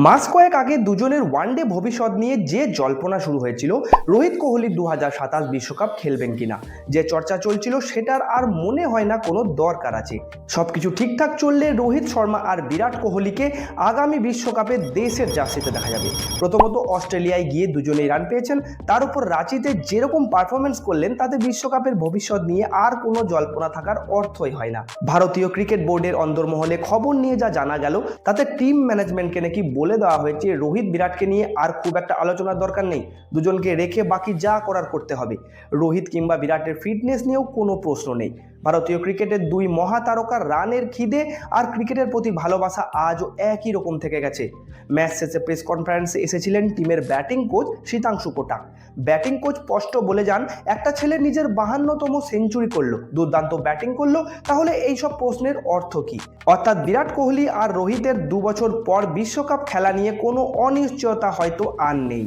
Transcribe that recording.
মাস কয়েক আগে দুজনের ওয়ানডে ভবিষ্যৎ নিয়ে যে জল্পনা শুরু হয়েছিল, রোহিত কোহলি 2027 বিশ্বকাপ খেলবেন কিনা, যে চর্চা চলছিল সেটার আর মনে হয় না কোনো দরকার আছে। সবকিছু ঠিকঠাক চললে রোহিত শর্মা আর বিরাট কোহলিকে আগামী বিশ্বকাপে দেশের জার্সিতে দেখা যাবে। প্রথমত অস্ট্রেলিয়ায় গিয়ে দুজনেই রান পেয়েছেন, তার উপর রাঁচিতে যেরকম পারফরমেন্স করলেন তাতে বিশ্বকাপের ভবিষ্যৎ নিয়ে আর কোনো জল্পনা থাকার অর্থই হয় না। ভারতীয় ক্রিকেট বোর্ডের অন্দরমহলে খবর নিয়ে যা জানা গেল তাতে টিম ম্যানেজমেন্টকে নাকি বলে দেওয়া হয়েছে রোহিত বিরাটকে নিয়ে আর খুব একটা আলোচনার দরকার নেই, দুজনকে রেখে বাকি যা করার করতে হবে। রোহিত কিংবা বিরাটের ফিটনেস নিয়েও কোনো প্রশ্ন নেই। ভারতীয় ক্রিকেটের দুই মহাতারকার রানের খিদে আর ক্রিকেটের প্রতি ভালোবাসা আজও একই রকম থেকে গেছে। ম্যাচ শেষে প্রেস কনফারেন্সে এসেছিলেন টিমের batting coach Sitanshu Kotak. Batting coach স্পষ্ট বলে যান, একটা ছেলে নিজের 52তম সেঞ্চুরি করলো, দুর্দান্ত ব্যাটিং করলো, তাহলে এইসব প্রশ্নের অর্থ কি? অর্থাৎ বিরাট কোহলি আর রোহিতের 2 বছর পর বিশ্বকাপ খেলা নিয়ে কোনো অনিশ্চয়তা হয়তো আর নেই।